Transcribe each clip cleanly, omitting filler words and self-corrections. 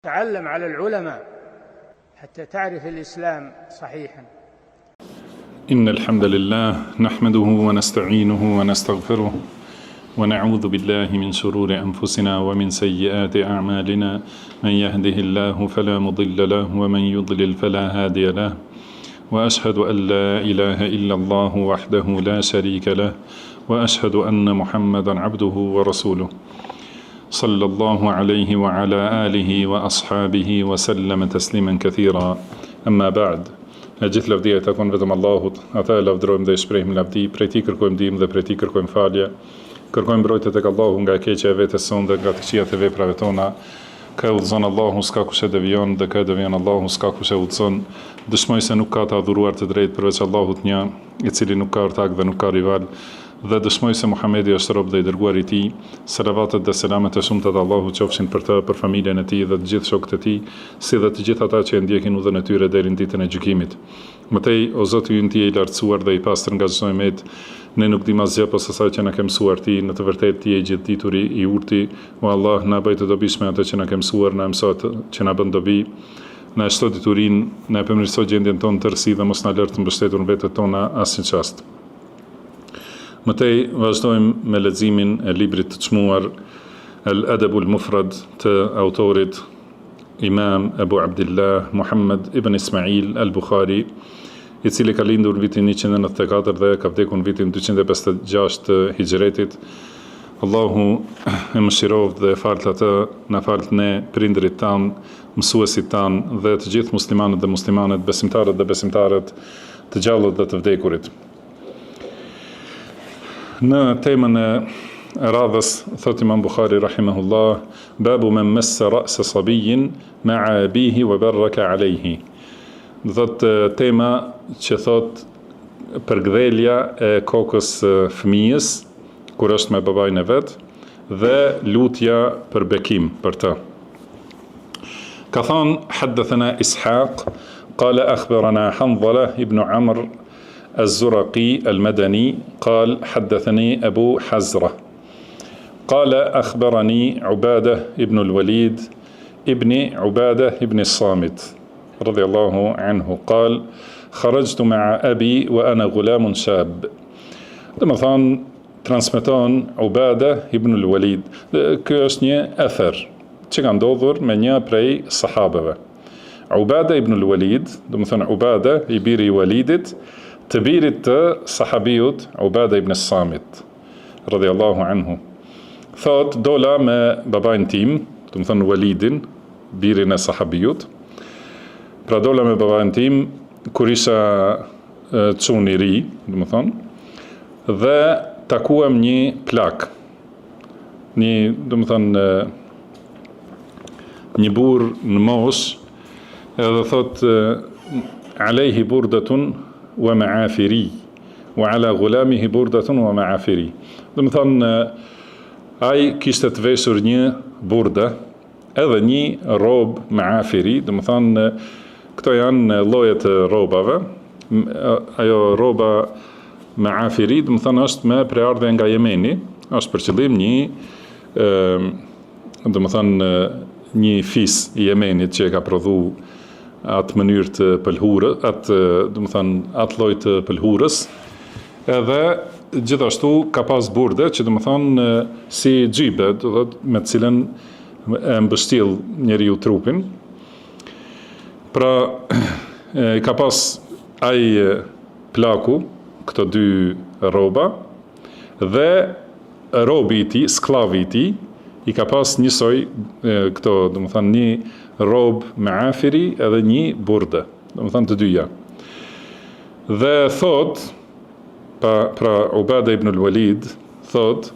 تعلم على العلماء حتى تعرف الإسلام صحيحا. إن الحمد لله نحمده ونستعينه ونستغفره ونعوذ بالله من شرور أنفسنا ومن سيئات أعمالنا من يهده الله فلا مضل له ومن يضلل فلا هادي له وأشهد أن لا إله إلا الله وحده لا شريك له وأشهد أن محمدا عبده ورسوله صلى الله عليه وعلى آله وأصحابه وسلم تسليما كثيرا أما بعد. Gjithë lavdia i takon vetëm Allahut, ata e lavdrojmë dhe i shprehim lavdi, prej tij kërkojmë ndihmë dhe prej tij kërkojmë falje. Kërkojmë mbrojtje tek Allahu nga e keqja e vetes sonë dhe nga të këqijat e veprave tona. Ka udhëzon Allahu, s'ka kush e devijon, dhe ka devijon Allahu, s'ka kush e udhëzon. Dëshmoj se nuk ka të adhuruar të drejtë përveç Allahut një, i cili nuk ka ortak dhe nuk ka rival. Dhe dëshmoj se Muhamedi është rob dhe i dërguar i tij. Selavatet dhe selamet e shumta të Allahut qofshin për të, për familjen e tij dhe të gjithë shokët e tij, si dhe të gjithë ata që e ndjekin udhën e tyre deri në ditën e gjykimit. Mëtej, o Zoti ynë ti je i lartësuar dhe i pastër nga çdo mëmet, ne nuk dim asgjë pas asaj që na ke mësuar ti, në të vërtetë ti je gjithdituri i urti, o Allah, na bëj të dobishme atë që na ke mësuar, na mëso atë që na bën dobi, na shto diturinë, na përmirëso gjendjen tonë tërësi dhe mos na lër të mbështetur në vetët tona asnjë çast. Mëtej, vazhdojmë me leximin e librit të çmuar Al-Adabul Mufrad të autorit Imam Abu Abdillah Muhammad ibn Ismail al-Bukhari, i cili ka lindur në vitin 194 dhe ka vdekur në vitin 256 të Hijretit. Allahu e mëshiroft dhe falt atë, na falt ne, prindrit tanë, mësuesit tanë dhe të gjithë muslimanët dhe muslimanet, besimtarët dhe besimtarët, të gjallët dhe të vdekurit. Në temën e radhës, thot Imam Bukhari rahimahullah, babu men massa ra'sa sabiyyin ma'a abihi wa baraka alayhi. Do thot tema që thot përgdhelja e kokës fëmijës kur është me babain e vet dhe lutja për bekim për të. Ka thënë haddathana Ishaq qala akhbarana Hanzala ibn Amr الزرقي المدني قال حدثني أبو حزرة قال أخبرني عبادة ابن الوليد ابن عبادة ابن الصامت رضي الله عنه قال خرجت مع أبي وأنا غلام شاب. Dhe thon transmeton Ubada ibn al-Walid. Ky është një ether që ka ndodhur me një prej sahabeve. Ubada ibn al-Walid, do të thon Ubada i biri i Walidit, të birit të sahabiut Ubada ibn Samit radhiyallahu anhu. Thot, dola me babain tim, do të thon Walidin, birin e sahabiut. Pra dola me babain tim kur isha çun i ri, do të thon, dhe takuam një plak. Do të thon një burr në mosh, edhe thot alayhi burdatun wa ma'afiri wa ala ghulamihi burdatun wa ma'afiri. Do të thon ai kishte të veshur një burde edhe një rob ma'afiri, do të thon këto janë llojet e rrobave. Ajo rroba ma'afiri, do të thon është me preardhje nga Jemeni, është për qëllim një do të thon një fis i Jemenit që e ka prodhu atë mënyrë të pëlhurës, do të thënë atë lloj të pëlhurës, edhe gjithashtu ka pas burde që do të thënë si xhibe, do të thotë me të cilën e mbështjell njeriu trupin. Pra ka pas ai plaku, këto dy rroba, dhe robi i tij, sklavi i tij, i ka pas njësoj këto, do të thënë një rob me afiri edhe një burde, do të thënë të dyja. Dhe thot, pra Ubada ibn al-Walid, thot,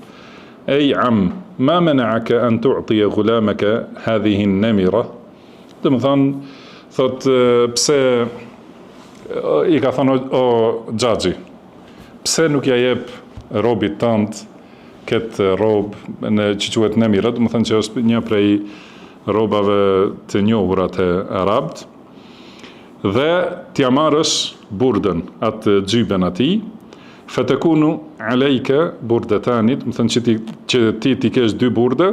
ej am, ma mena'aka an tu'tiya ghulamaka hadhihi an-namira? Do të thënë, thot, pse i ka thënë o xhaxhi, pse nuk ja jep robit tënd këtë rob në që quhet namira, do të thënë që është një prej robave të njohura të arabt, dhe t'ja marrësh burdën, atë xhiben atij, fatakunu alejka burdatanit, më thënë që ti kesh dy burde,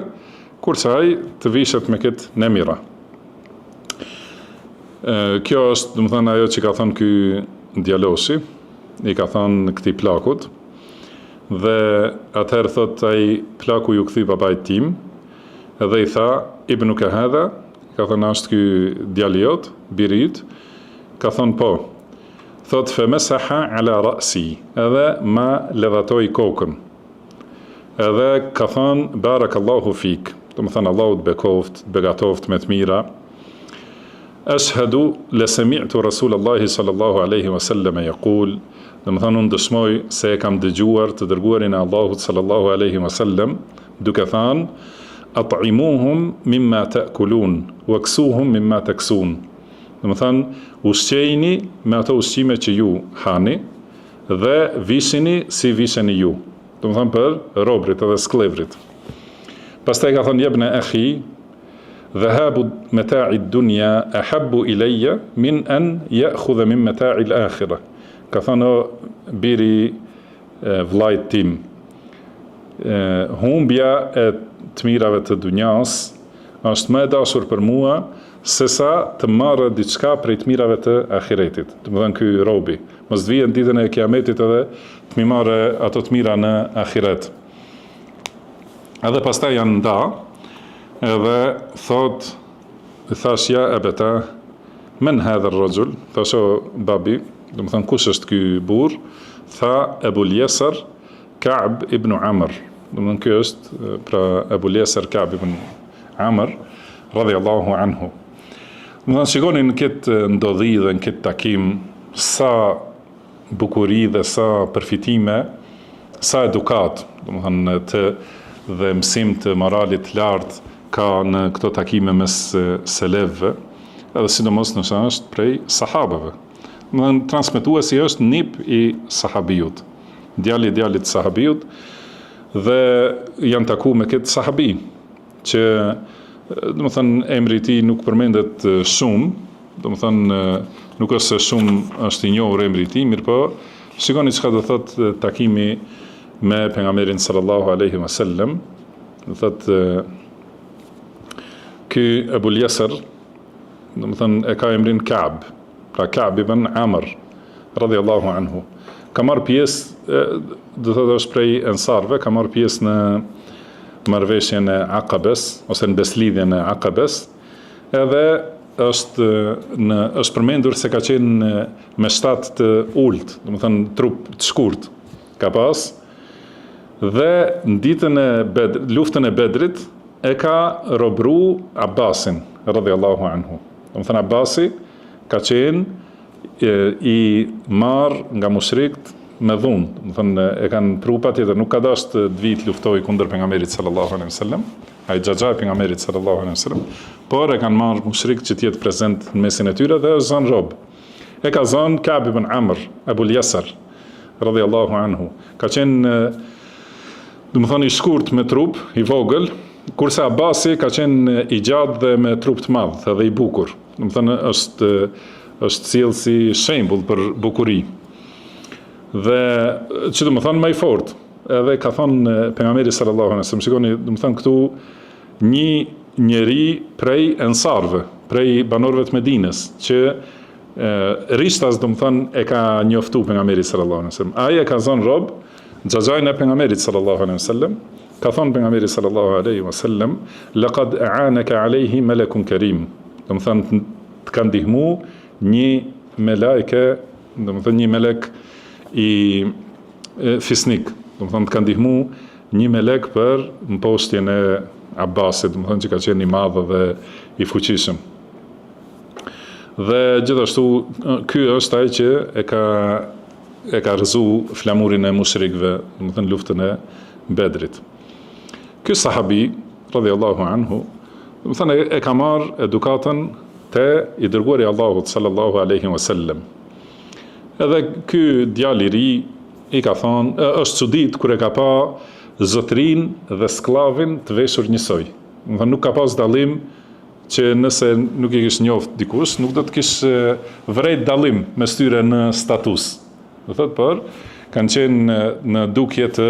kurse ai të vishet me këtë nemira. Kjo është, domethënë, ajo që ka thënë ky djaloshi, i ka thënë këtij plakut, dhe atëherë thot ai plaku ju kthy babait tim, edhe i tha ibnuka hadha, ka thënë është ky djali jot, biri yt, ka thënë po. Thot fe mesaha ala ra'si, edhe ma lëvatoi kokën. Edhe ka thënë barakallahu fik, domethënë Allahu të bekoft, begatoft me të mira. Ashhadu la sami'tu Rasulullahi sallallahu alaihi wasallam yaqul, domethënë unë dëshmoj se e kam dëgjuar të dërguarin e Allahut sallallahu alaihi wasallam duke thënë at'imuhum mimma ta'kulun waksuhum mimma taksun. Domethënë ushqejini me ato ushqime që ju hani dhe visini si viseni ju. Domethënë për robrit edhe sklevrit. Pastaj ka thënë ibn akhi dhahabu mata'i dunya ahabbu ilayya min an ya'khudha min mata'i al-akhirah. Ka thënë o biri vllajt tim, humbja e të mirave të dunjas është më e dashur për mua sesa të marrë diçka prej të mirave të ahiretit. Domethënë ky robi mos të vijë ditën e kiametit edhe të më marrë ato të mira në ahiret. Edhe pastaj janë nda, edhe thot, thash ja abata men hadha ar-rajul, thash o babi, domethënë kush është ky burr? Tha Ebul Yasar Ka'b ibn Amr. Domethënë ky është pra Ebul Yasar Ka'b ibn Amr radhiyallahu anhu. Domethënë shikoni në këtë ndodhi dhe në këtë takim sa bukuri dhe sa përfitime, sa edukat, domethënë dhe mësim të moralit lartë ka në këto takime mes selefëve, edhe sidomos nëse është prej sahabëve. Domethënë transmetuesi është nip i sahabijut, djali i djalit sahabijut, dhe janë taku me këtë sahabi që domethënë emri i tij nuk përmendet shumë, domethënë nuk është se shumë është i njohur emri i tij, mirëpo shikoni çka do thotë takimi me pejgamberin sallallahu alaihi wasallam. Do thotë ky Ebul Yasar, domethënë e ka emrin Ka'b, pra Ka'b ibn Amr radhiyallahu anhu. Ka marrë pjesë, do thotë është prej ensarve, ka marrë pjesë në marrëveshjen e Aqabes ose në beslidhjen e Aqabes, edhe është përmendur se ka qenë me shtat të ult, domethënë trup të shkurt ka pas, dhe në ditën e luftën e Bedrit e ka robru Abbasin radhiyallahu anhu. Domethënë Abbasi ka qenë i marr nga mushrikët me dhunë, domethënë e kanë pru patjetër, nuk ka dashur të vit luftoj kundër pejgamberit sallallahu alaihi wasallam, ai xhaxha pejgamberit sallallahu alaihi wasallam, por e kanë marrë mushrikët që të jetë prezant në mesin e tyre dhe është zënë rob. E ka zënë Ka'b ibn Amr, Ebul Yasar radhiyallahu anhu. Ka qenë domethënë i shkurt me trup, i vogël, kurse Abbasi ka qenë i gjatë dhe me trup të madh, edhe i bukur. Domethënë është sjell si shembull për bukuri. Dhe që do më thonë më i fort, edhe ka thonë pejgamberi sallallahu alaihi wasallam, shikoni, do më thonë këtu një njeri prej ensarve, prej banorëve të Medinës, që rishtas do më thonë e ka njoftu pejgamberi sallallahu alaihi wasallam. Ai e ka zënë rob xhaxhain e pejgamberit sallallahu alaihi wasallam, ka thonë pejgamberi sallallahu alaihi wasallam, laqad a'anaka alayhi malakun karim. Do më thonë të ka ndihmu një meleke, do më thonë një melek i fisnik, do më thonë të ka ndihmu një melek për mposhtjen e Abbasit, do më thonë që ka qenë i madh dhe i fuqishëm. Dhe gjithashtu ky është ai që e ka rrezu flamurin e mushrikëve, do më thënë luftën e Bedrit. Ky sahabi radhiyallahu anhu, do më thënë e ka marrë edukatën te i dërguari i Allahut sallallahu alaihi wasallam. Edhe ky djalë i ri i ka thonë, është çudit kur e ka pa zotrin dhe sklavin të veshur njësoj. Do të thënë nuk ka pas dallim, që nëse nuk i kishte njoft dikush, nuk do të kishte vërejt dallim mes tyre në status. Do thotë por kanë qenë në dukje të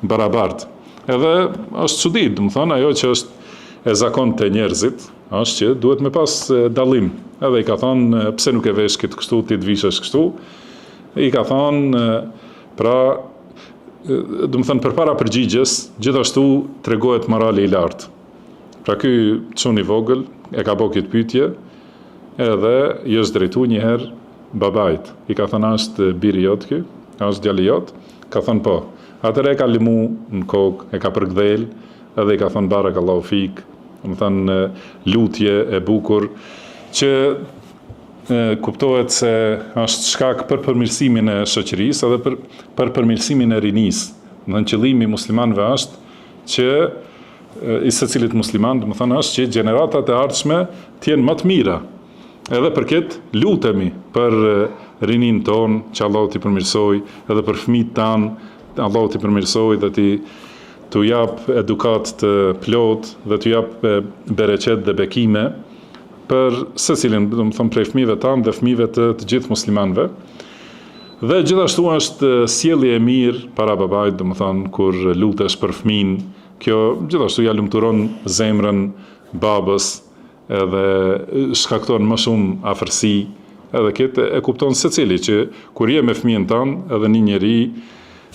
barabartë. Edhe është çudit, do të thonë ajo që është e zakonte njerëzit, është që duhet me pas dallim. Edhe i ka thonë, pse nuk e vesh këtë kështu, ti të vishesh kështu. I ka thonë, pra, do të thënë përpara përgjigjes, gjithashtu tregohet morali i lartë. Pra ky çun i vogël e ka bërë këtë pyetje, edhe i është drejtuar një herë babait. I ka thënë, është biri jot ky, është djali jot, ka thënë po. Atëherë e ka limu në kokë, e ka përkdhel, edhe i ka thënë barakallahu fik, do të thënë lutje e bukur që kuptohet se është shkak për përmirësimin e shoqërisë edhe për përmirësimin e rinisë. Do të thënë qëllimi i muslimanëve është që i secilit musliman, do të thënë është që gjeneratat e ardhshme të jenë më të mira. Edhe për këtë lutemi për rinin ton, që Allah t'i përmirësoj, edhe për fëmijët tanë, Allah t'i përmirësoj dhe t'u jap edukat të plot dhe t'u jap bereqet dhe bekime për secilin, do të thënë prej fëmijëve tanë dhe fëmijëve të gjithë muslimanëve. Dhe gjithashtu është sjellje e mirë para babait, do të thënë kur lutesh për fëmin, kjo gjithashtu ja lumturon zemrën babës edhe shkakton më shumë afërsi, edhe këtë e kupton secili që kur je me fëmijën tanë, edhe një njeri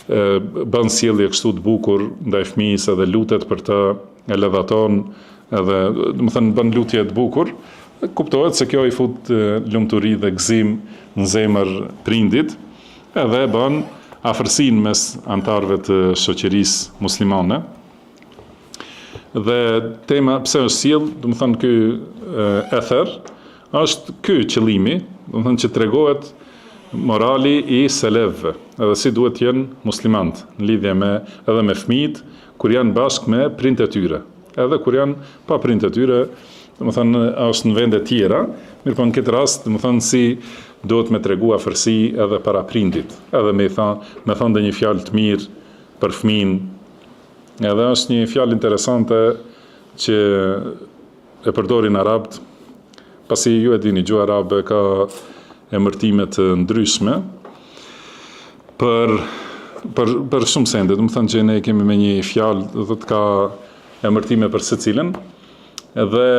bën sjellje kështu të bukur ndaj fëmijës edhe lutet për të, e lëdhaton, edhe do të thënë bën lutje të bukur, kuptohet se kjo i fut lumturi dhe gëzim në zemër prindit, edhe bën afërsinë mes antarëve të shoqërisë muslimane. Dhe tema pse është sjell, do të thënë ky ether, është ky qëllimi, do të thënë që tregohet morali i selefëve, edhe si duhet të jenë muslimanët në lidhje edhe me fëmijët kur janë bashkë me prindët e tyre. Edhe kur janë pa prindët e tyre, do të thënë është në vende tjera, mirëpo në këtë rast, do të thënë si duhet me tregu afërsi edhe para prindit, edhe me thonë dhe një fjalë të mirë për fëmin. Edhe është një fjalë interesante që e përdorin arabët, pasi ju e dini gjuha arabe ka emërtime të ndryshme për shumë sende. Do të thënë që ne kemi me një fjalë, do të ka emërtime për secilën, edhe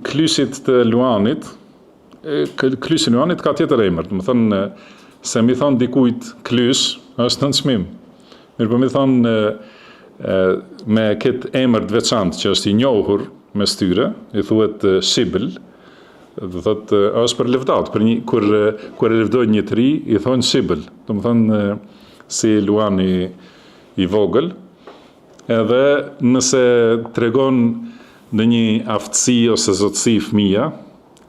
klyshit të luanit, klyshi luanit ka tjetër emër. Do të thënë se mi thon dikujt klysh është në çmim. Mirë, mi thon me këtë emër të veçantë që është i njohur mes tyre, i thuhet shibl, do thotë është për lëvdat, për një kur e lëvdojnë një tri, i thonë shibl, do të thonë si luani i vogël. Edhe nëse tregon në një aftësi ose zotësi fëmia,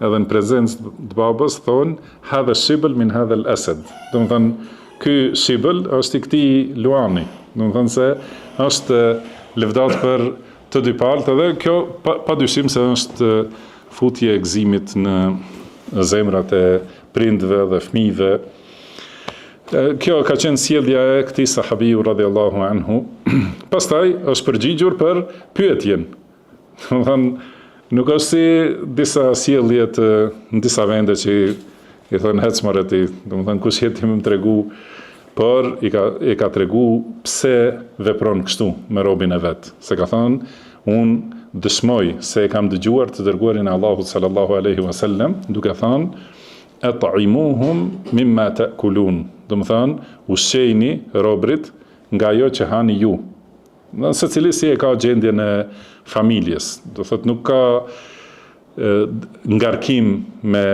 edhe në prezencë të babës thonë hadha shibl min hadha al-asad. Do të thonë ky shibl është i këtij luani. Do të thonë se është lëvdat për të dy palët, edhe kjo padyshim se është futje e gëzimit në zemrat e prindve dhe fëmijëve. Kjo ka qenë sjellja e këtij sahabiu radhiyallahu anhu. Pastaj është përgjigjur për pyetjen. Do të thonë nuk është si disa sjellje në disa vende që i thonë hecmore ti, do të thënë kush jeti më tregu, por i ka tregu pse vepron kështu me robin e vet. Se ka thënë, unë dëshmoj se e kam dëgjuar të dërguarin e Allahut sallallahu alaihi wasallam, duke thënë, at'imuhum mimma ta'kulun. Do të thënë, ushqejini robrit nga ajo që hani ju. Në secili si e ka gjendjen e familjes. Do thotë nuk ka ngarkim me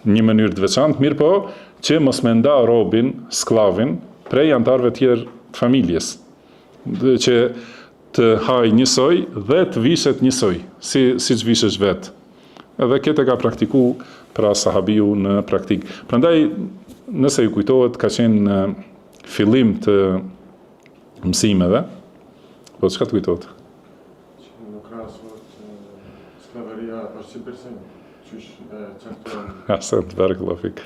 një mënyrë të veçantë, mirë po që mos me nda robin, sklavin, prej antarëve tjerë të familjes. Që të haj njësoj dhe të vishet njësoj, si që vishesh vetë. Edhe këtë ka praktiku pra sahabiu në praktik. Prandaj, nëse ju kujtohet, ka qenë fillim të mësimeve, po çka të kujtohet? Nuk krahasohet skllavëria për Shqipërinë. Asant, barakallahu fik.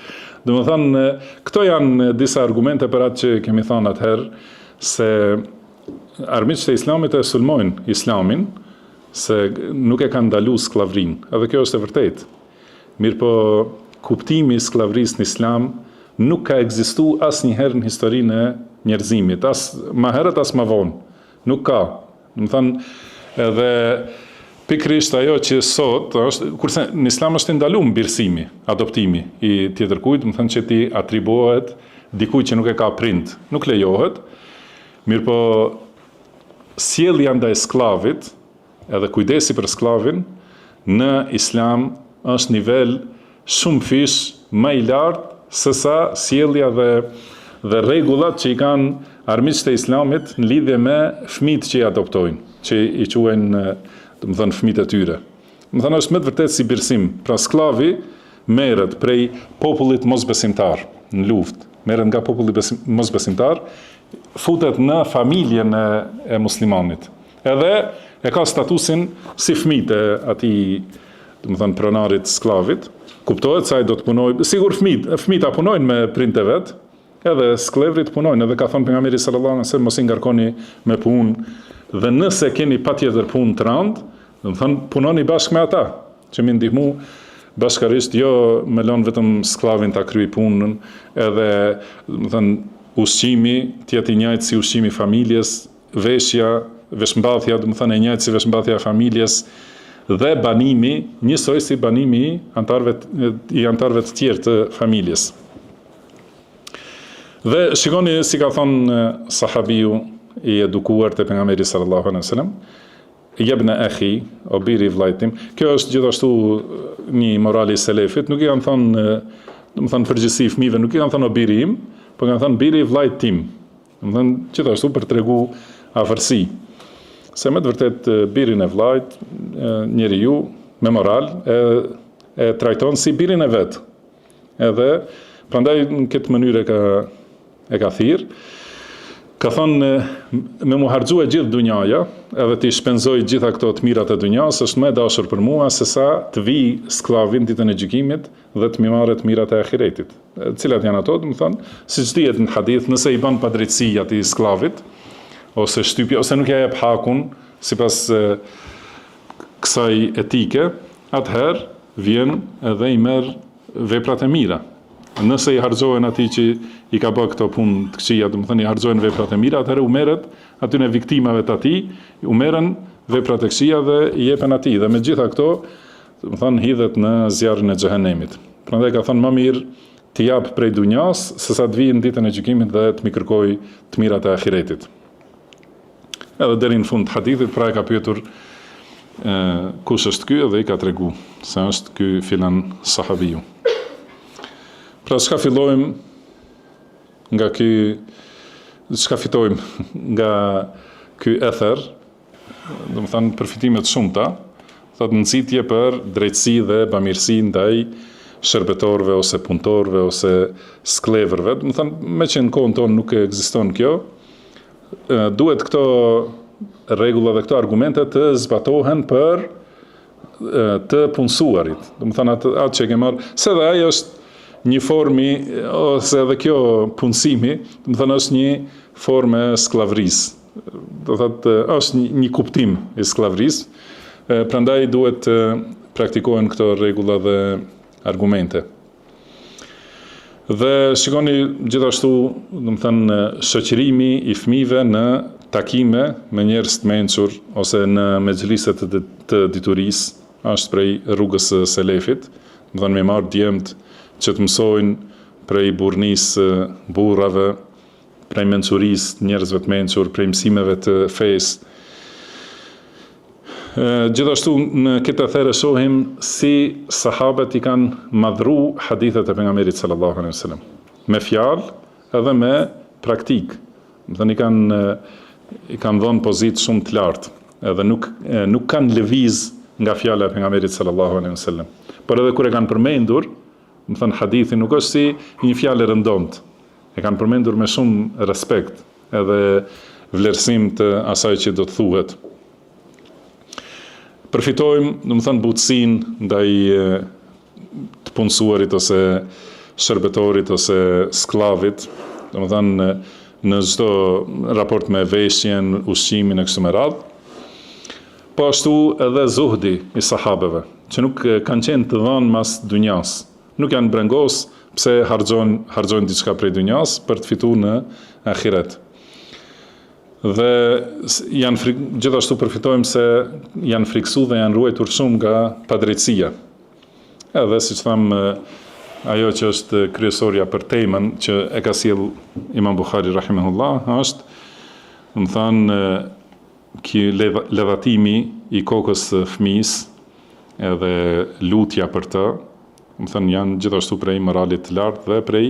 Do të thënë, këto janë disa argumente për atë që kemi thënë atëherë, se armiqtë e Islamit e sulmojnë Islamin, se nuk e kanë ndaluar skllavrinë. Edhe kjo është e vërtetë. Mirë po, kuptimi i skllavrisë në Islam nuk ka ekzistuar asnjëherë në historinë e njerëzimit, as më herët as më vonë. Nuk ka. Do të thënë, edhe pikrisht ajo që sot është, kurse në Islam është ndaluar birësimi, adoptimi i tjetërkujt, do të thënë që ti atribuohet dikujt që nuk e ka prind, nuk lejohet. Mirëpo sjellja ndaj sklavit, edhe kujdesi për sklavin në Islam është nivel shumë fish më i lartë sesa sjellja dhe rregullat që i kanë armiqtë e Islamit në lidhje me fëmijët që i adoptojnë, që i quajnë, domethënë fëmijët e tyre. Domethënë është me të vërtetë si birësim. Pra sklavi merret prej popullit mosbesimtar në luftë, merret nga populli mosbesimtar, futet në familjen e muslimanit. Edhe e ka statusin si fëmijë e atij, domethënë pronarit sklavit. Kuptohet se ai do të punojë, sigur fëmijët punojnë me prindët e vet, edhe sklevrit punojnë, edhe ka thënë pejgamberi sallallahu alajhi wasallam mos i ngarkoni me punë, dhe nëse keni patjetër punë të rëndë, do të thënë punoni bashkë me ata, që më ndihmu bashkarisht, jo me lënë vetëm sklavin ta kryej punën, edhe do të thënë ushqimi të jetë i njëjtë si ushqimi i familjes, veshmbathja, do të thënë e njëjtë si veshmbathja e familjes, dhe banimi njësoj si banimi i antarëve të tjerë të familjes. Dhe shikoni si ka thënë sahabiu i edukuar te pejgamberi sallallahu alaihi wasallam, jebna akhi, o biri i vllajt tim. Kjo është gjithashtu një moral i selefit, nuk i kanë thënë, domethënë përgjithësi fëmijëve, nuk i kanë thënë o biri im, por kanë thënë biri i vllajt tim. Domethënë gjithashtu për tregu afërsi. Se me të vërtet birin e vllajt, njeriu me moral e trajton si birin e vet. Edhe prandaj në këtë mënyrë e ka thirr. Ka thonë, me mu harxhu e gjithë dunjaja, edhe ti shpenzoj gjitha këto të mirat e dunjas, është më e dashur për mua se sa të vi sklavin ditën e gjykimit dhe të mi marrë të mirat e ahiretit. Cilat janë ato, do të thonë, siç dihet në hadith, nëse i bën padrejtësi atij sklavit, ose shtypje, ose nuk ja jep hakun sipas kësaj etike, atëherë vjen edhe i merr veprat e mira. Nëse i harxohen atij që i ka bërë këto punë të këqija, domethënë i harxohen veprat e mira, atëherë u merret aty në viktimave të atij, u merren veprat e këqija dhe i jepen atij, dhe me gjitha këto, domethënë hidhet në zjarrin e xhehenemit. Prandaj ka thënë më mirë të jap prej dunjas sesa të vijë në ditën e gjykimit dhe të mi kërkoj të mirat e ahiretit. Edhe deri në fund të hadithit, pra e ka pyetur kush është ky, dhe i ka tregu se është ky filan sahabiu. Pra çka fillojmë nga çka fitojmë nga ky ether, do të thënë përfitime të shumta, thotë nxitje për drejtësi dhe bamirësi ndaj shërbetorëve ose punëtorëve ose skleverëve. Do të thënë, me që në kohën tonë nuk ekziston kjo, duhet këto rregulla dhe këto argumente të zbatohen për të punësuarit. Do të thënë atë që e ke marrë, se dhe ai është një formi, ose edhe kjo punësimi, do të thënë është një formë e skllavërisë. Do thotë është një kuptim i skllavërisë. Prandaj duhet të praktikohen këto rregulla dhe argumente. Dhe shikoni gjithashtu, do të thënë shoqërimi i fëmijëve në takime me njerëz të mençur ose në mexhlise të diturisë është prej rrugës së selefit, do të thënë me marr djemt që të mësojnë prej burnisë burrave, prej mençurisë njerëzve të mençur, prej mësimeve të fesë. Gjithashtu në këtë atherë shohim si sahabët i kanë madhru hadithet e pejgamberit sallallahu alaihi wasallam, me fjalë edhe me praktik. Do të thënë i kanë dhënë pozitë shumë të lartë, edhe nuk kanë lëviz nga fjala e pejgamberit sallallahu alaihi wasallam. Por edhe kur e kanë përmendur, do të thënë hadithi nuk është si një fjalë e rëndomt. E kanë përmendur me shumë respekt edhe vlerësim të asaj që do të thuhet. Përfitojmë, do të thënë, butësinë ndaj të punësuarit ose shërbetorit ose sklavit, do të thënë në çdo raport me veshjen, ushqimin e kështu me radhë. Po ashtu edhe zuhdi i sahabeve, që nuk kanë qenë të dhënë mas dunjas. Nuk janë brengos pse harxojnë diçka prej dunjas për të fituar në ahiret. Dhe gjithashtu përfitojmë se janë friksu dhe janë ruajtur shumë nga padrejtësia. Edhe siç thamë, ajo që është kryesorja për temën që e ka sjell Imam Buhari rahimahullah është, më thënë, ledhatimi i kokës së fëmijës edhe lutja për të, më thënë, janë gjithashtu prej moralit të lartë dhe prej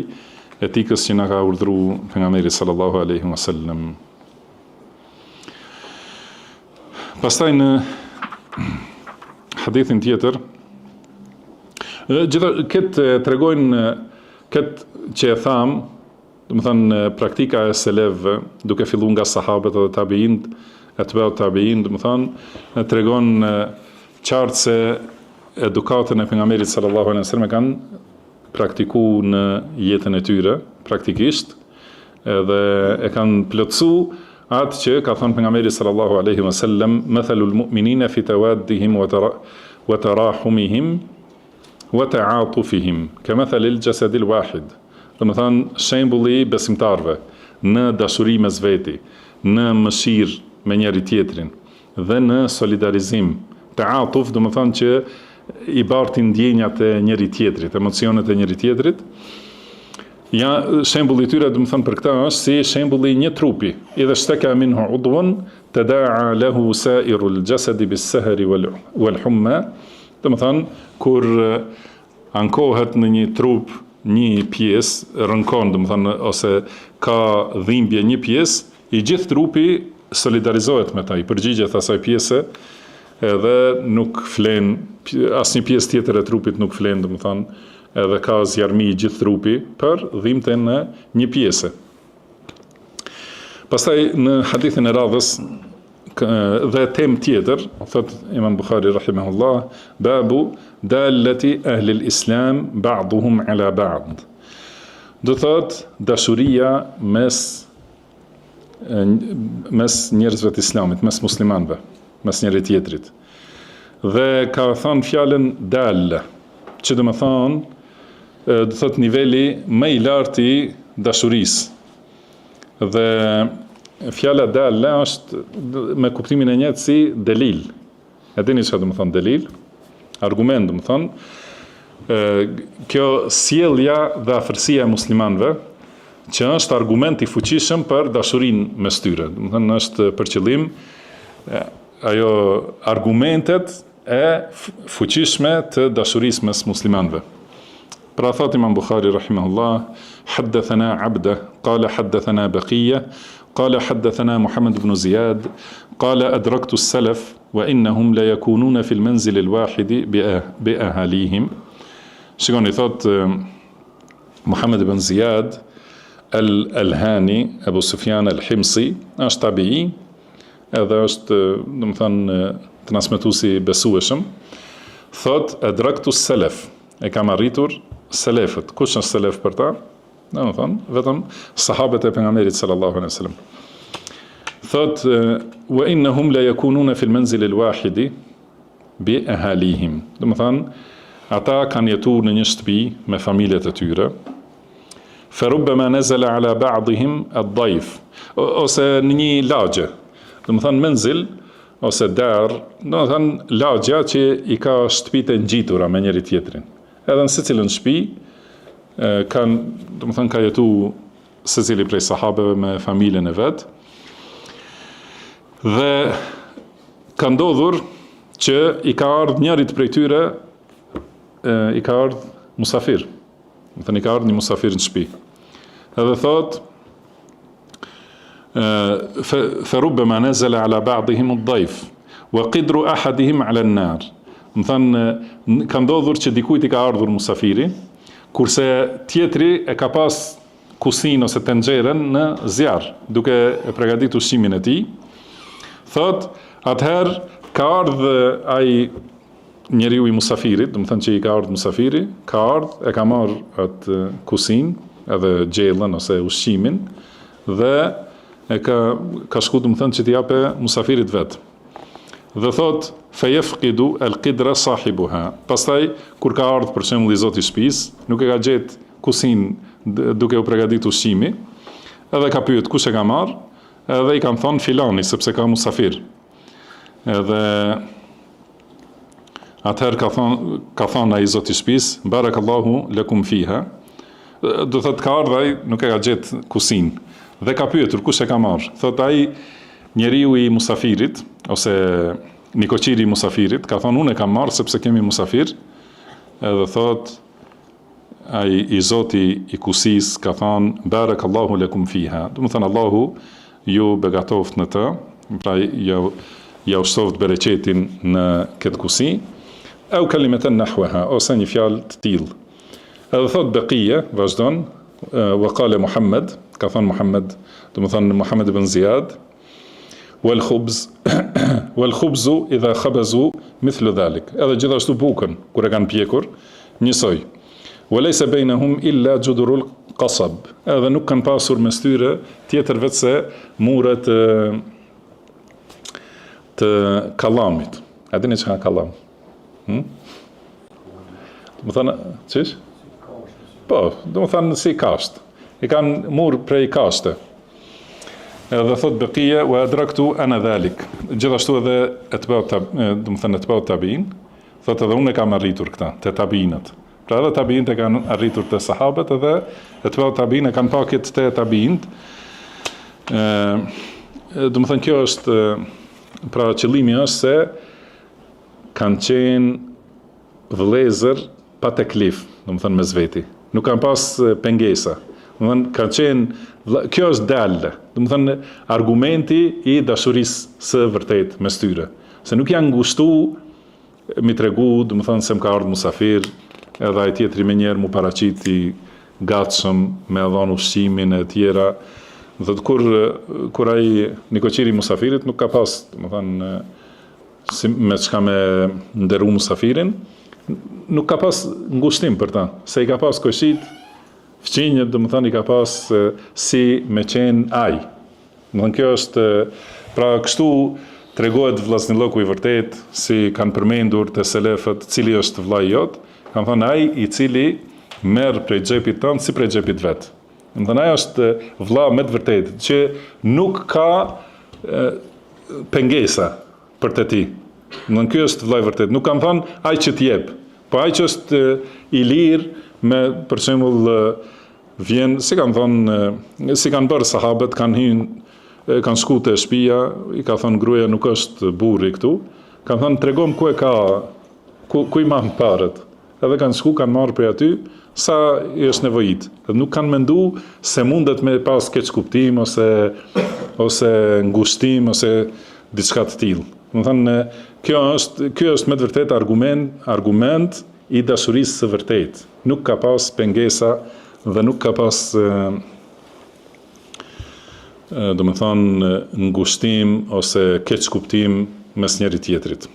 etikës që na ka urdhëruar pejgamberi sallallahu alaihi wasallam. Pastaj në hadithin tjetër, këtë tregojnë këtë që e thamë, do të thënë praktika e selefëve, duke filluar nga sahabët dhe tabiin, atba'u tabiin, do të thënë tregon qartë se edukatën e pejgamberit sallallahu alaihi wasallam kanë praktikuar në jetën e tyre praktikisht, edhe e kanë plotësuar atë që ka thënë pejgamberi sallallahu alaihi wasallam, mathalul mu'minina fi tawaddihim wa tarahumihim wa ta'atufihim kamathalil jasadil wahid. Do të thënë shembulli i besimtarëve në dashuri mes veti, në mëshirë me njëri tjetrin dhe në solidarizim. Ta'atuf do të thënë që i bartin ndjenjat e njëri tjetrit, emocionet e njëri tjetrit. Ja, shembulli i tyre do të thënë për këtë është si shembulli i një trupi. Idha shtaka minhu udwan tada'a lahu sa'irul jasadi bis-sahri wal humma. Do të thënë kur ankohet në një trup një pjesë rënkon, do të thënë, ose ka dhimbje një pjesë, i gjithë trupi solidarizohet me ta, i përgjigjet asaj pjese, edhe nuk flen, asnjë pjesë tjetër e trupit nuk flen, do të thënë, edhe ka zjarmi i gjithë trupi për dhimbjen në një pjesë. Pastaj në hadithin e radhës dhe temë tjetër, thot Imam Buhari rahimahullah, babu dallati ahli al-islam ba'duhum ala ba'd. Do thot dashuria mes njerëzve të islamit, mes muslimanëve, mes njëri tjetrit. Dhe ka thënë fjalën dalla, që do të thonë, do thot niveli më i lartë i dashurisë. Dhe fjala dalla është me kuptimin e njëjtë si delil. E dini çfarë do të thonë delil? Argument, do të thonë, kjo sjellja dhe afërsia e muslimanëve, që është argument i fuqishëm për dashurinë mes tyre. Do të thonë është për qëllim ajo argumentet e fuqishme të dashurisë mes muslimanëve. Pra thot Imam Buhari rahimahullah, haddathana Abda, qala haddathana Baqiya, قال حدثنا محمد بن زياد قال أدركت السلف وإنهم لا يكونون في المنزل الواحد بأهاليهم. Shikoni, thot Muhammad ibn Ziyad al-Alhani, Abu Sufjan al-Himsi, është tabi'i, edhe është, do të thënë, transmetuesi besueshëm. Thot adraktu salaf, e kam arritur selefët. Kush është selef për ta? Do të thonë, vetëm sahabët e pejgamberit sallallahu alaihi wasallam. Thot wa innahum la yakununa fil manzil al wahid bi ahalihim. Do të thonë, ata kanë jetuar në një shtëpi me familjet e tyre. Fa rubbama nazala ala ba'dihim ad-dayf, ose në një lagje. Do të thonë menzil ose dar, do të thonë lagja që i ka shtëpitë ngjitura me njëri tjetrin. Edhe në secilën shtëpi kanë, do të thënë, ka jetu secili prej sahabeve me familjen e vet. Dhe ka ndodhur që i ka ardhur njërit prej tyre, i ka ardhur musafir. Do të thënë, i ka ardhur një musafir në shtëpi. Edhe thot fa rubbama nazala ala ba'dihim ad-dayf wa qidru ahadihim ala an-nar. Do të thënë, ka ndodhur që dikujt i ka ardhur musafiri, kurse tjetri e ka pas kusin ose tenxherën në zjarr, duke e përgatitur ushqimin e tij. Thot, atëherë ka ardhur ai njeriu i musafirit, do të thënë që i ka ardhur musafiri, ka ardhur, e ka marrë atë kusin, edhe gjellën ose ushqimin, dhe e ka shku, do të thënë, që t'i jape musafirit vet. Dhe thot, fa yafqidu al-qidra sahibuha. Pastaj kur ka ardhur për shembull i zoti i shtëpisë, nuk e ka gjetë kusin duke u përgatitur ushqimi, edhe ka pyet kush e ka marr, edhe i kanë thonë filani, sepse ka musafir. Edhe atëherë ka thonë ai zoti i shtëpisë, barakallahu lakum fiha. Do thotë ka ardhur ai, nuk e ka gjetë kusin. Dhe ka pyetur kush e ka marrë. Thotë ai njeriu i musafirit ose nikoqiri i musafirit ka thonë unë e kam marrë sepse kemi musafir. Edhe thotë ai i zoti i kusis ka thonë barakallahu lakum fiha. Do të thonë Allahu ju begatoft në të, pra ja ushtoft bereqetin në këtë kusi. Au kalimatan nahwaha, ose një fjalë të tillë. Edhe thot Beqia, vazhdon, wa qala Muhammad, ka thënë Muhammad, do të thonë Muhammad ibn Ziyad, wal khubzu idha khabazu mithlu dhalik. Edhe gjithashtu bukën, kur e kanë pjekur, njësoj. Wa laysa bainahum illa judurul qasab. Edhe nuk kanë pasur mes tyre tjetër vetë se muret të kallamit. A dini çka kallam? Do të thonë, çish? Po, do të thonë si kasht. I kanë mur prej kashte. Edhe thot Beqia wa adraktu ana dhalik. Gjithashtu edhe do të thonë etbau tabiin, thot edhe unë kam arritur këta, te tabiinat. Pra edhe tabiinët e kanë arritur te sahabët edhe etbau tabiin e kanë pakjet te tabiinët. Do të thonë kjo është pra qëllimi është se kanë qenë vëllezër pa teklif, do të thonë mes veti. Nuk kanë pas pengesa. Do të thonë kanë qenë, kjo është dalë, do të thonë argumenti i dashurisë së vërtet mes tyre. Se nuk janë ngushtuar mi tregu, do të thonë se më ka ardhur musafir, edhe ai tjetri më njëherë mu paraqiti gatshëm me dhënë ushqimin e tjera. Do të thotë kur ai nikoqiri i musafirit nuk ka pas, do të thonë me çka me nderu musafirin, nuk ka pas ngushtim për ta, se i ka pas koshit, fqinjët, do të thonë i ka pas si me qenë aj. Do të thonë kjo është, pra kështu tregohet vllaznillaku i vërtet, si kanë përmendur te selefët, cili është vllai jot, kanë thënë ai i cili merr prej xhepit tënd si prej xhepit vet. Do të thonë ai është vlla me të vërtetë, që nuk ka pengesa për të ti. Në kjo është vllai vërtet. Nuk kanë thënë ai që t'jep, po ai që është i lirë me, për shembull, vjen, si kanë thënë, si kanë bërë sahabët, kanë shku te shtëpia, i ka thënë gruaja nuk është burri këtu, kanë thënë tregom ku e ka, ku i marr parët. Edhe kanë shku, kanë marrë prej aty sa i është nevojit. Edhe nuk kanë mendu se mundet me pas keq kuptim ose ngushtim ose diçka të tillë. Do të thënë, ky është me të vërtet argument i dashurisë së vërtet. Nuk ka pas pengesa dhe nuk ka pas do të thonë ngushtim ose keq kuptim mes njëri tjetrit.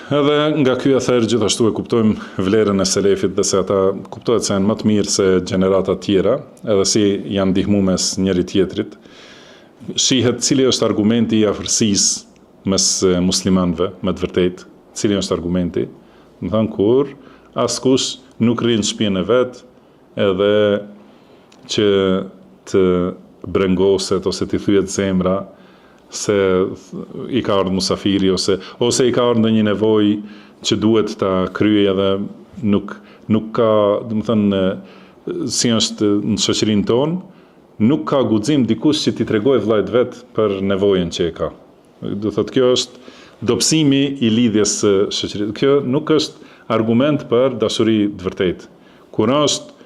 Edhe nga ky ather gjithashtu e kuptojmë vlerën e selefit dhe se ata kuptohet se janë më të mirë se gjenerata tjera, edhe si janë ndihmu mes njëri tjetrit. Shihet cili është argumenti i afërsisë mes muslimanëve, me të vërtetë, cili është argumenti. Do të thonë kur askush nuk rrin në shtëpinë e vet, edhe që të brengoset ose të thyet zemra se i ka ardhur musafiri ose i ka ardhur ndonjë nevojë që duhet ta kryej edhe nuk ka, do të thënë, si është në shoqërinë tonë, nuk ka guxim dikush që t'i tregojë vllajt vet për nevojën që e ka. Do thotë kjo është dobësimi i lidhjes së shoqërisë. Kjo nuk është argument për dashuri të vërtetë. Kur është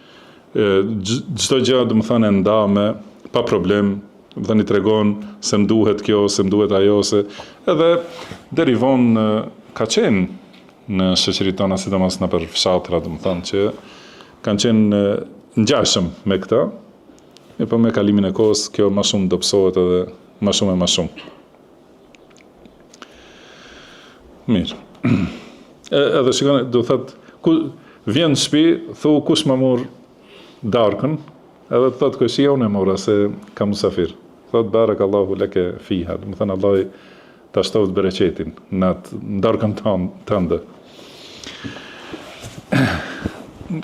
çdo gjë, do të thënë, ndame, pa problem, do të thënë i tregon se më duhet kjo, se më duhet ajo, se edhe derivon ka qenë në shoqëritë tona, sidomos në për fshatra, do të thënë, që kanë qenë ngjashëm me këta. E po me kalimin e kohës, kjo më shumë dobësohet edhe më shumë e më shumë. Mirë. Edhe shikoni, do thotë, vjen në shtëpi, thu kush më mor darkën, edhe thotë kush unë e mora se ka musafir. Thotë barakallahu leke fiha, do të thënë Allah ta shtoft bereqetin në darkën tënde.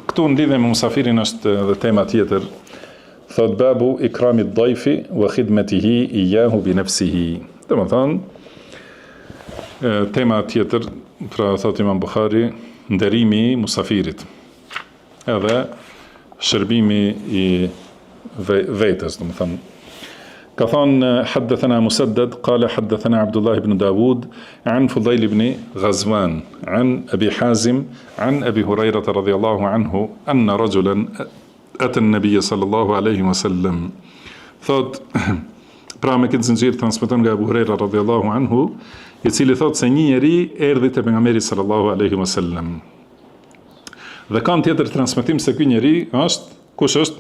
Këtu në lidhje me musafirin është edhe tema tjetër. thot babu ikrami dhajfi wa khidmetihi iyahu bi nafsihi. Dhe më thonë, tema tjetër, pra thot Imam Bukhari, nderimi i musafirit, edhe shërbimi i vetës, dhe më thonë. Ka thonë, حدثنا مسدد قال حدثنا عبد الله بن داود عن فضيل بن غزوان عن أبي حازم عن أبي هريرة رضي الله عنه أن رجلا أتى النبي صلى الله عليه وسلم. Thot, pra me këtë zinxhir transmeton nga Abu Huraira radhiyallahu anhu, i cili thot se një njeri erdhi te pejgamberi sallallahu alaihi wasallam. Dhe kanë tjetër transmetim se ky njeri është, kush është?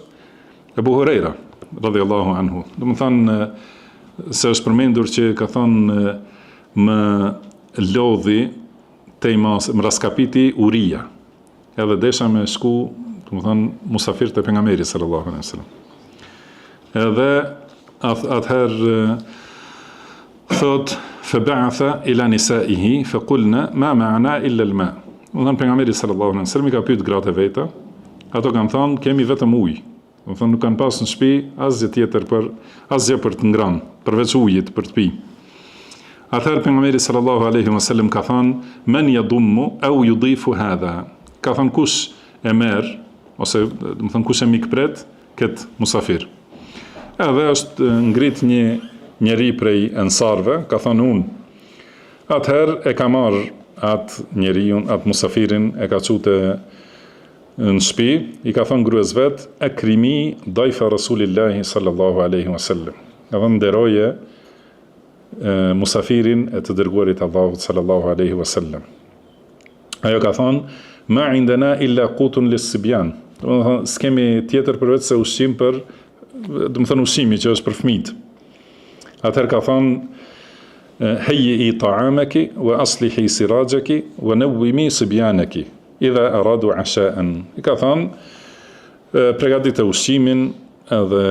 Abu Huraira radhiyallahu anhu. Do të thonë se është përmendur që ka thonë më lodhi te më raskapiti uria. Edhe desha me shku, do të thonë musafir te pejgamberi sallallahu alaihi wasallam. Edhe atëherë thot fab'atha ila nisaihi faqulna ma ma'ana illa al-ma. Do të thonë pejgamberi sallallahu alaihi wasallam i ka pyet gratë veta, ato kanë thonë kemi vetëm ujë. Do të thonë nuk kanë pas në shtëpi asgjë për të ngrënë, përveç ujit për të pi. Atëherë pejgamberi sallallahu alaihi wasallam ka thënë men yadummu au yudifu hadha. Ka thënë kush e merr ose do të thonë kush e mikpret kët musafir. Edhe është ngrit një njeri prej ensarve, ka thënë unë. Atëherë e ka marr atë njeriu, atë musafirin, e ka çutë në shtëpi, i ka thënë gruas vet, akrimi dajfa Rasulillahi sallallahu alaihi wasallam. Ka thënë nderoje musafirin e të dërguarit Allahut sallallahu alaihi wasallam. Ajo ka thënë, ma indana illa qutun lis-sibyan. Do të thonë s'kemi tjetër përveç se ushqim për, do të thonë ushqimi që është për fëmijët. Atëherë ka thënë hayyi ta'amaki wa aslihi sirajaki wa nawwimi sibyanaki idha aradu asha'an. I ka thonë përgatitë ushqimin edhe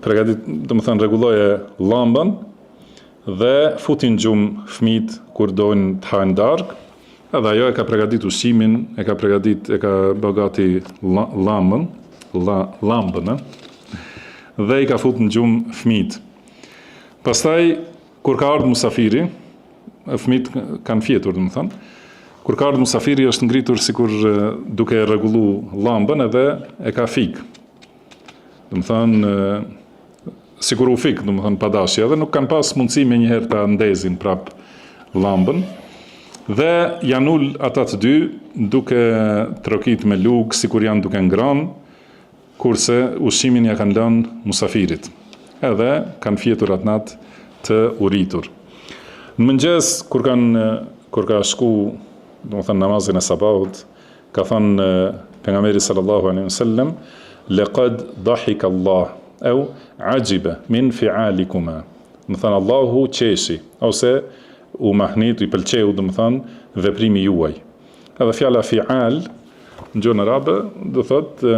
do të thonë rregulloje llambën dhe futin gjumë fëmijët kur dojnë të hajnë darkë. Edhe ajo e ka përgatitur ushqimin, e ka bëgati llambën, dhe i ka futur në gjumë fëmijët. Pastaj kur ka ardhur musafiri, fëmijët kanë fjetur, do të thonë. Kur ka ardhur musafiri është ngritur sikur duke rregullu llambën edhe e ka fik. Do të thonë sikur u fik, do të thonë pa dashje, edhe nuk kanë pas mundësi me njëherë ta ndezin prap llambën. Dhe janë ul ata të dy duke trokit me lugë sikur janë duke ngrënë, kurse ushqimin ja kanë lënë musafirit. Edhe kanë fjetur atë natë të uritur. Në mëngjes kur ka shku, do të thënë namazin e sabahut, ka thënë pejgamberi sallallahu alaihi wasallam, laqad dhahika Allah au ajiba min fi'alikuma. Do të thënë Allahu qeshi ose u mahnit, i pëlqeu, do të thënë veprimi juaj. Edhe fjala fi'al në gjuhën arabe do thotë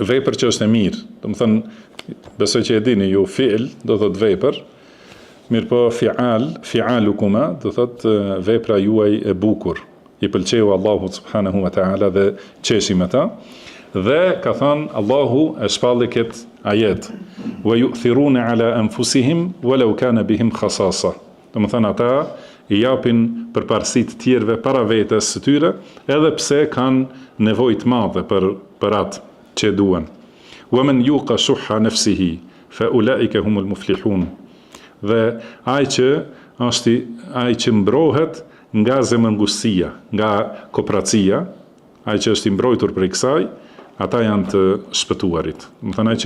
vepër që është e mirë. Do të thënë besoj që e dini ju fi'l do thotë vepër. Mirë po fi'alukuma, do thot vepra juaj e bukur. I pëlqeu Allahu subhanahu wa ta'ala dhe qeshi me ta. Dhe ka thënë Allahu e shpalli këtë ajet. Wa yu'thiruna ala anfusihim walau kana bihim khasasa. Do të thënë ata i japin përparësi të tjerëve para vetes së tyre, edhe pse kanë nevojë të madhe për atë që duan. Wa man yuqa shuhha nafsihi fa ulaika humul muflihun. Dhe ai që mbrohet nga zemërngustia, nga kopracia, ai që është i mbrojtur prej kësaj, ata janë të shpëtuarit. Do të thonë ai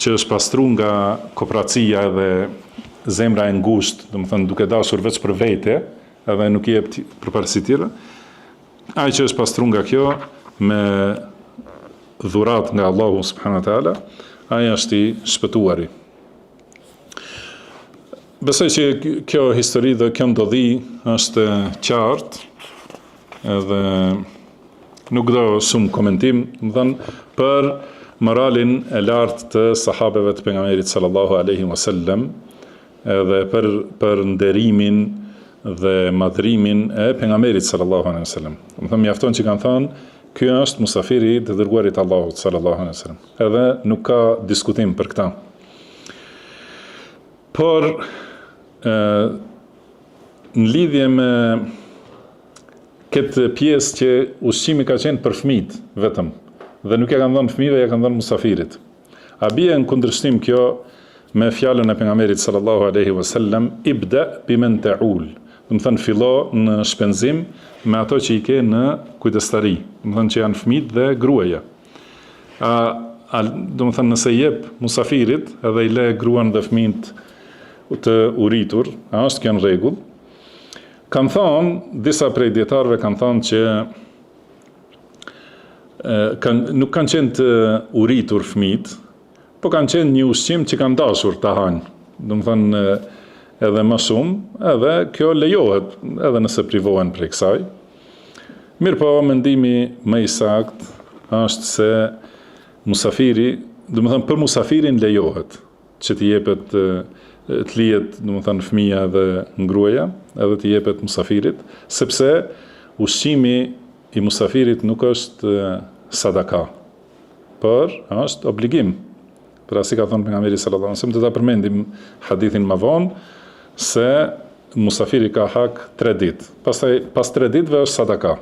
që është pastruar nga kopracia dhe zemra e ngushtë, do të thonë duke dashur vetëm për vete, edhe nuk i jep përparësi tjera, ai që është pastruar nga kjo me dhurat nga Allahu subhanahu wa taala, ai është i shpëtuari. Besoj që kjo histori dhe kjo ndodhi është qartë, edhe nuk do shumë komentim, më thënë, për moralin e lartë të sahabeve të pejgamberit sallallahu alaihi wasallam, edhe për nderimin dhe madhrimin e pejgamberit sallallahu alaihi wasallam. Më thënë, mjafton që kanë thënë, Ky është musafiri i të dërguarit Allahut sallallahu alaihi wasallam. Edhe nuk ka diskutim për këtë. Por në lidhje me këtë pjesë që ushqimi ka qenë për fëmijët vetëm dhe nuk ja kanë dhënë fëmijëve, ja kanë dhënë musafirit. A bie në kundërshtim kjo me fjalën e pejgamberit sallallahu alaihi wasallam, ibda biman ta'ul. Do të thënë fillo në shpenzim me ato që i ke në kujdestari, do të thënë që janë fëmijët dhe gruaja. Do të thënë nëse jep musafirit edhe i le gruan dhe fëmijët të uritur, a është kjo në rregull? Kanë thonë, disa prej dietarëve kanë thonë që nuk kanë qenë të uritur fëmijët, po kanë qenë një ushqim që kanë dashur ta hanë. Do të thënë edhe më shumë, edhe kjo lejohet, edhe nëse privohen prej kësaj. Mirë po, mendimi më i saktë është se musafiri, do të thënë për musafirin lejohet që t'i jepet të lihet, do të thënë fëmia dhe ngruaja, edhe t'i jepet musafirit, sepse ushqimi i musafirit nuk është sadaka, por është obligim. Pra si ka thënë pejgamberi sallallahu alaihi wasallam, do ta përmendim hadithin më vonë, se musafiri ka hak 3 ditë. Pastaj pas 3 ditëve është sadaka.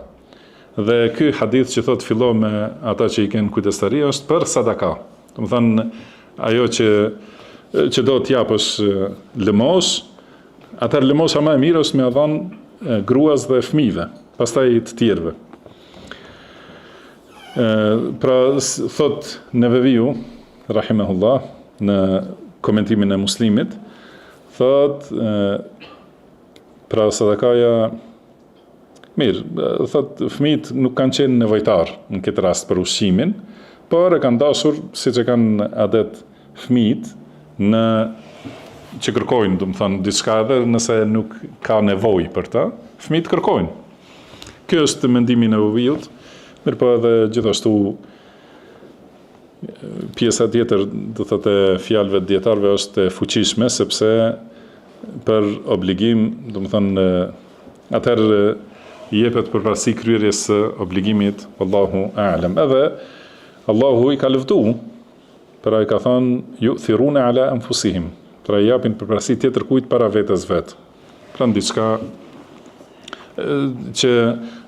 Dhe ky hadith që thot fillo me ata që i kanë kujdestari është për sadaka. Do të thënë ajo që do të japësh lëmosh, atëherë lëmosha më e mirë është me ia dhënë gruas dhe fëmijëve, pastaj të tjerëve. Pra thot Neveviu rahimahullah në komentimin e Muslimit, thot pra sadakaja mirë, thot fëmijët nuk kanë qenë nevojtar në këtë rast për ushqimin, por e kanë dashur siç e kanë adet fëmijët në që kërkojnë, do të thënë diçka edhe nëse nuk ka nevojë për ta, fëmijët kërkojnë. Ky është mendimi i Neveviut, mirë po edhe gjithashtu pjesa tjetër, do thotë fjalëve të dietarëve është e fuqishme, sepse për obligim, do të thënë atëherë jepet përparësi kryerjes së obligimit, wallahu a'lam. Edhe Allahu i ka lëvduar, pra i ka thënë yu'thiruna ala anfusihim, pra i japin përparësi tjetër kujt para vetes vet. Pra diçka që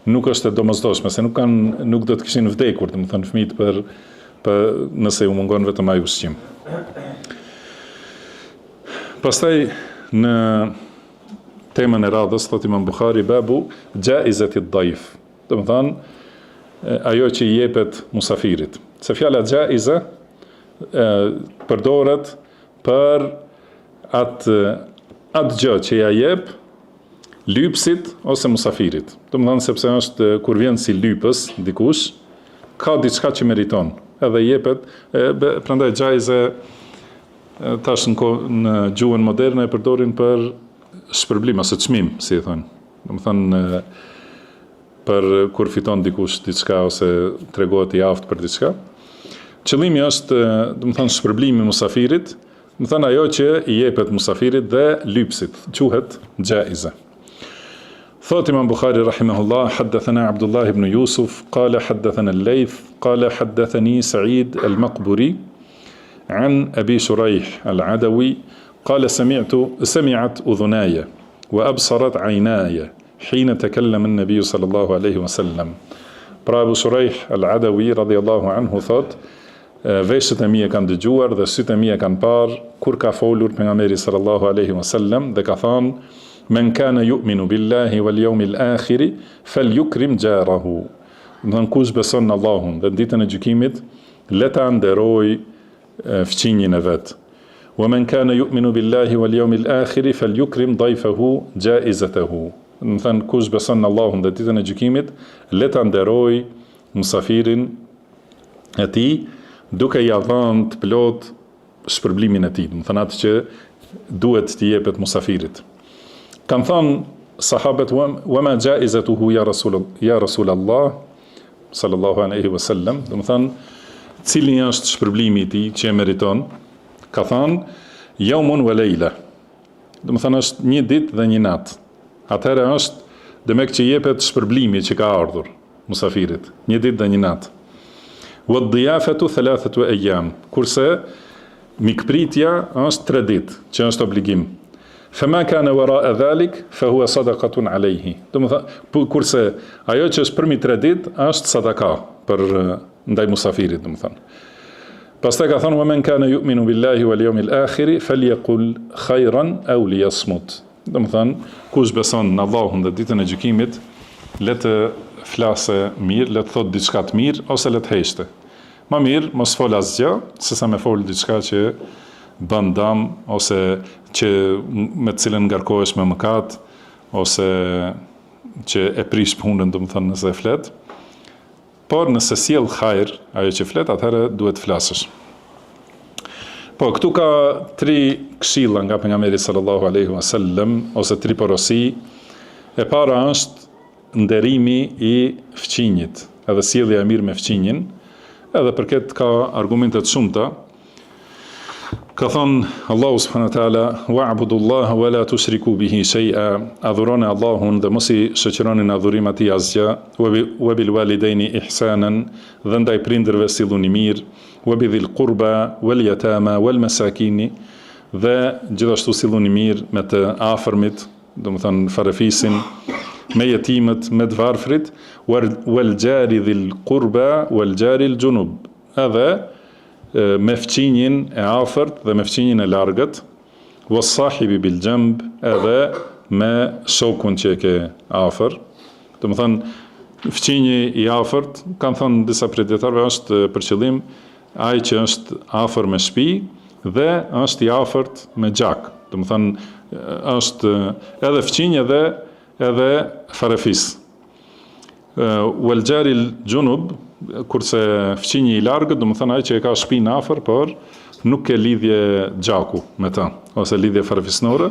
nuk është e domosdoshme, se nuk do të kishin vdekur, do të thënë fëmijët për nëse u mungon vetëm ai ushqim. Pastaj në temën e radhës thot Imam Buhari babu jaizati ad-dayf. Do të thënë ajo që i jepet musafirit. Se fjala jaiza përdoret për atë gjë që ja jep lypsit ose musafirit. Do të thënë sepse është kur vjen si lypës dikush, ka diçka që meriton. Edhe jepet, prandaj xhaize tash në gjuhën moderne e përdorin për shpërblim ose çmim, si e thonë. Do të thënë për kur fiton dikush diçka ose tregohet i aftë për diçka. Qëllimi është, do të thënë shpërblimi i musafirit, do të thënë ajo që i jepet musafirit dhe lypsit, quhet xhaize. ثوت إمام بخاري رحمه الله حدثنا عبد الله بن يوسف قال حدثنا الليث قال حدثني سعيد المقبري عن أبي شريح العدوي قال سمعت أذناي وأبصرت عيناي حين تكلم النبي صلى الله عليه وسلم. Pra Abu Shurajh al-Adawi radhiyallahu anhu thot, veshët e mia kanë dëgjuar dhe sytë e mia kanë parë kur ka folur pejgamberi sallallahu alaihi wasallam dhe ka thënë men kana yu'minu billahi wal yawmil akhir falyukrim jarahu. Do të kush beson në Allahun dhe ditën e gjykimit, le ta nderoj fqinjin e vet. Wa man kana yu'minu billahi wal yawmil akhir falyukrim dayfahu jaizatahu. Do të thënë kush beson në Allahun dhe ditën e gjykimit, le ta nderoj musafirin e tij duke ia dhënë të plot shpërblimin e tij. Do të thënë atë që duhet t'i jepet musafirit. Kanë thënë sahabët wa ma jaizatuhu ya Rasulullah sallallahu alaihi wasallam, do të thënë cili është shpërblimi i tij që e meriton? Ka thënë yawmun wa layla. Do të thënë është një ditë dhe një natë. Atëherë është demek që jepet shpërblimi që ka ardhur. musafirit, një ditë dhe një natë. Wa dhiyafatu 3 ayyam, kurse mikpritja është 3 ditë, që është obligim. Fama kana wara'a dhalik fa huwa sadaqatun alayhi. Domethënë, kurse ajo që është përmi 3 ditë është sadaka për ndaj musafirit, domethënë. Pastaj ka thënë: "Wa man kana yu'minu billahi wal yawmil akhir falyaqul khayran aw liyasmut." Domethënë, kush beson në Allahun dhe ditën e gjykimit, le të flasë mirë, le të thotë diçka të mirë ose le të heshte. Më mirë mos fol asgjë, sesa me fol diçka që bën dëm ose që me të cilën ngarkohesh me mëkat ose që e prish punën, domethënë nëse e flet. Por nëse sjell hajër ajo që flet, atëherë duhet të flasësh. Po, këtu ka 3 këshilla nga pejgamberi sallallahu alaihi wasallam ose 3 porosi. E para është nderimi i fqinjit, edhe sjellja e mirë me fqinjin, edhe për këtë ka argumente të shumta. Ka thonë Allahu subhanahu wa taala: "Wa'budullaha wa la tushriku bihi shay'a." Adhuroni Allahun dhe mos i shoqëroni në adhurim atij asgjë. Wa bil walidaini ihsanan, dhe ndaj prindërve silluni mirë. Wa bidhil qurba wal yatama wal masakin, dhe gjithashtu silluni mirë me të afërmit, domethënë farefisin, me jetimët, me të varfrit. Wal jari dhil qurba wal jari al junub, edhe me fqinjin e afërt dhe me fqinjin e largët. Was sahibi bil jamb, edhe me shokun që e ke afër. Domethënë, fqinji i afërt, kanë thënë disa prej dietarëve, është për qëllim ai që është afër me shtëpi dhe është i afërt me gjak. Domethënë, është edhe fqinj edhe farefis. Wal jari al junub, kurse fqinji i largët, domethënë ai që e ka shtëpinë afër, por nuk ke lidhje gjaku me ta, ose lidhje farefisnore.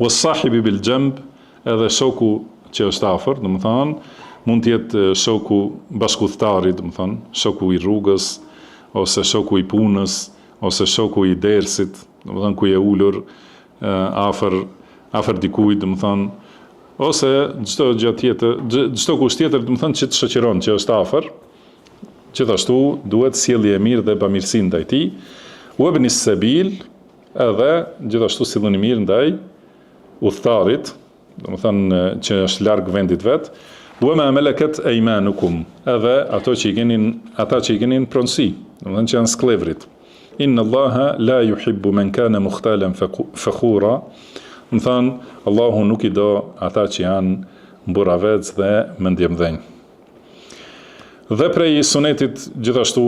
Was sahibi bil jamb, edhe shoku që është afër, domethënë mund të jetë shoku bashkëudhtari, domethënë shoku i rrugës, ose shoku i punës, ose shoku i dersit, domethënë ku je ulur afër dikujt, domethënë, ose çdo gjë tjetër, çdo kusht tjetër, domethënë që të shoqëron që është afër. Gjithashtu duhet sjellje e mirë dhe bamirësi ndaj tij. Wa ibn as-sabil, edhe gjithashtu sillni mirë ndaj udhtarit, domethënë që është larg vendit vet. Wa ma malakat aymanukum, edhe ata që i keni në pronësi, domethënë që janë skllevrit. Inna Allaha la yuhibbu man kana mukhtalan fakhura. Domethënë, Allahu nuk i do ata që janë mburavec dhe mendjemdhenj. Dhe prej sunetit gjithashtu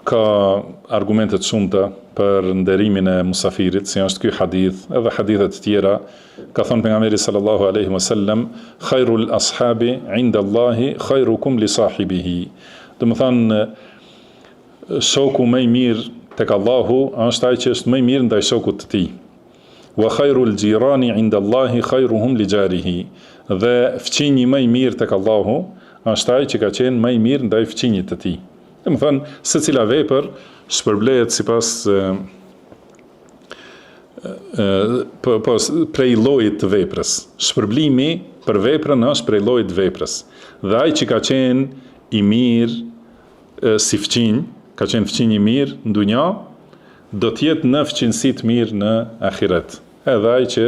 ka argumentet shumëta për nderimin e musafirit, si është ky hadith, edhe hadithet tjera. Ka thënë pejgamberi sallallahu alaihi wasallam: "Khairul ashabi 'inda Allahi khairukum li sahibihi." Domethënë, shoku më i mirë tek Allahu është ai që është më i mirë ndaj shokut të tij. Wa khairul jirani 'inda Allahi khairuhum li jarihi. Dhe fqinji më i mirë tek Allahu është ai që ka qenë më i mirë ndaj fqinjit të tij. Domethënë, secila vepër shpërblehet sipas prej llojit të veprës. Shpërblimi për veprën është prej llojit të veprës. Dhe ai që ka qenë i mirë si fqinj, ka qenë fqinj i mirë në dunja, do të jetë në fqinësi të mirë në ahiret. Edhe ai që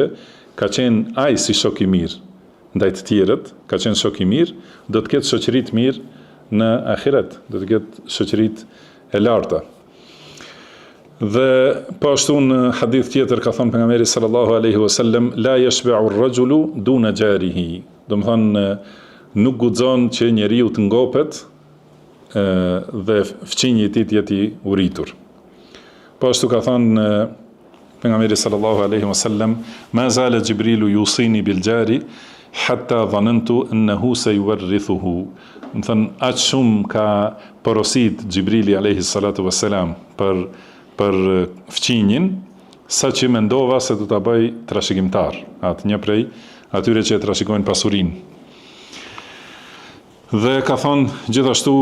ka qenë ai si shok i mirë ndaj të tjerët, ka qenë shok i mirë, do të ketë shoqëri të mirë në ahiret, do të ketë shoqëri e larta. Dhe po ashtu në hadith tjetër ka thënë pejgamberi sallallahu alaihi wasallam: "La yashba'u ar-rajulu duna jarihi." Domethënë, nuk guxon që njeriu të ngopet dhe fqinji i tij të jetë i uritur. Po ashtu ka thënë pejgamberi sallallahu alaihi wasallam: "Ma zala Jibrilu yusini bil jari hatta dhanantu annahu sayuwarrithuhu." Do të thënë, aq shumë ka porosit Xhibrili alayhi salatu wassalam për fqinjin, sa që mendova se do ta bëj trashëgimtar, atë një prej atyre që e trashëgojnë pasurinë. Dhe ka thonë gjithashtu,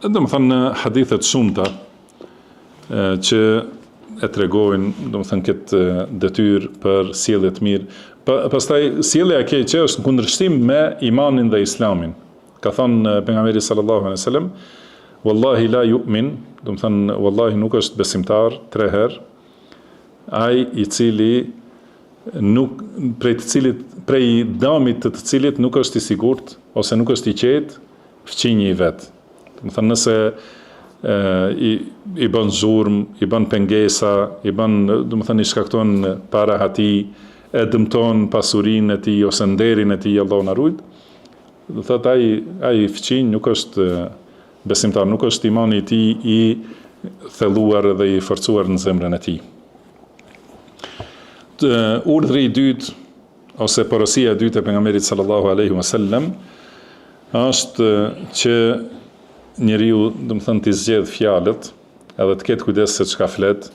domethënë në hadithet shumëta që e tregojnë, domethënë këtë detyrë për sjellje të mirë, Pastaj sjellja e keqe është në kundërshtim me imanin dhe islamin. Ka thënë pejgamberi sallallahu alaihi wasallam, wallahi la yu'min, do të thënë wallahi nuk është besimtar 3 herë, ai i cili nuk prej damit të cilit nuk është i sigurt ose nuk është i qetë fqinji i vet. Do të thënë nëse i bën zhurm, i bën pengesa, i bën, do të thënë i shkakton para hati, e dëmton pasurinë e tij ose nderin e tij, Allahu na ruaj. Do thotë ai fqinj nuk është besimtar, nuk është imani i tij i thelluar dhe i forcuar në zemrën e tij. Urdhri i dytë ose porosia e dytë e pejgamberit sallallahu alaihi wasallam është që njeriu, do të thënë, të zgjedh fjalët edhe të ketë kujdes se çka flet,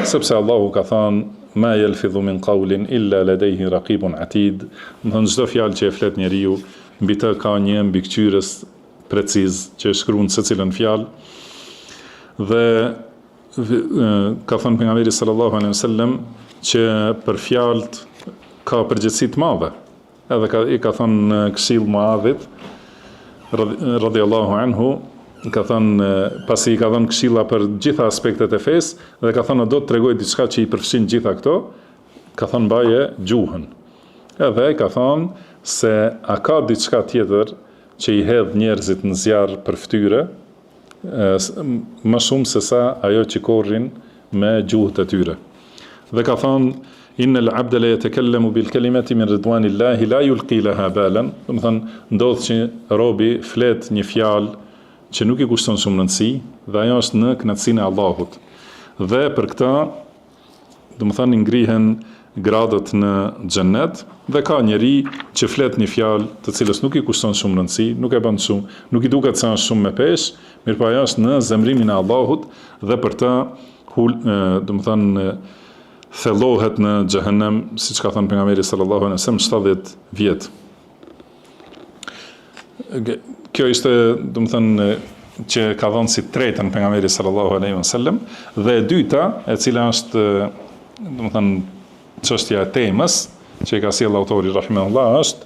sepse Allahu ka thënë ma yalfidhu min qawlin illa ladayhi raqibun atid. Do të thënë çdo fjalë që e flet njeriu, mbi të ka një mbikëqyrës preciz që shkruan secilën fjalë. Dhe ka thënë pejgamberi sallallahu alaihi wasallam që për fjalët ka përgjegjësi të madhe. Edhe i ka thënë këshill Muadhit radhiyallahu anhu, ka thënë pasi i ka dhënë këshilla për gjitha aspektet e fesë dhe ka thënë do të tregoj diçka që i përfshin gjitha këto, ka thënë mbaje gjuhën. Edhe ka thënë se a ka diçka tjetër që i hedh njerëzit në zjarr për fytyrë më shumë se sa ajo që korrin me gjuhët e tyre. Dhe ka thënë innal abda la yatakallamu bil kalimati min ridwanillahi la yulqi laha balan. Do të thënë ndodh që robi flet një fjalë që nuk i kushton shumë rëndësi dhe ajo është në kënaqësinë e Allahut. Dhe për këtë, do të thënë ngrihen gradët në xhennet dhe ka njeri që flet një fjalë të cilës nuk i kushton shumë rëndësi, nuk e bën shumë, nuk i duket se është shumë me peshë, mirëpo ajo është në zemrimin e Allahut dhe për të do të thënë thellohet në xhehenem, siç ka thënë pejgamberi sallallahu alaihi wasallam 70 vjet. Kjo ishte, do të thënë, që ka dhënë si tretën pejgamberi sallallahu alaihi wasallam, dhe e dyta, e cila është, do të thënë, çështja e temës që i ka sjellë autori rahimahullah, është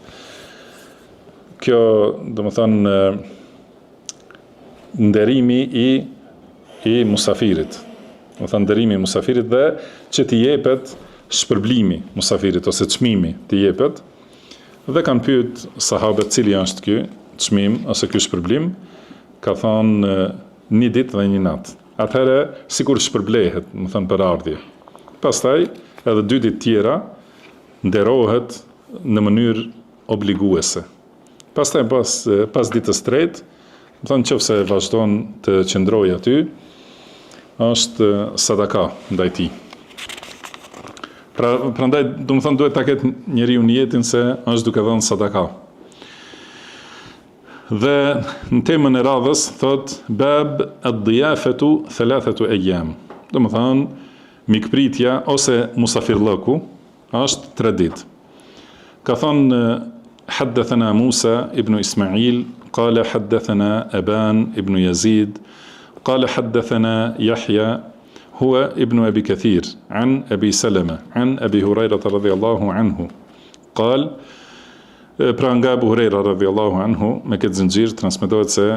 kjo, do të thënë, nderimi i musafirit. Do të thënë nderimi i musafirit dhe që t'i jepet shpërblimi musafirit ose çmimi t'i jepet. Dhe kanë pyet sahabët cili është ky çmim ose ky shpërblim, ka thënë 1 ditë dhe 1 natë. Atëherë sikur shpërblehet, do të thënë për ardhje. Pastaj edhe 2 ditë tjera nderohet në mënyrë obliguese. Pastaj pas ditës tretë, do të thënë nëse vazhdon të qëndrojë aty, është sadaka ndaj tij. Prandaj, do të thënë, duhet ta ketë njeriu në jetën se është duke dhënë sadaka. Dhe në temën e radhës thot bab ad-diyafatu 3 ayyam. Do të thënë mikpritja ose musafirllëku është 3 ditë. Ka thënë حدثنا موسى ابن إسماعيل قال حدثنا أبان ابن يزيد قال حدثنا يحيى هو ابن أبي كثير عن أبي سلمة عن أبي هريرة رضي الله عنه قال pra nga Abu Huraira radhiyallahu anhu me këtë zinxhir transmetohet se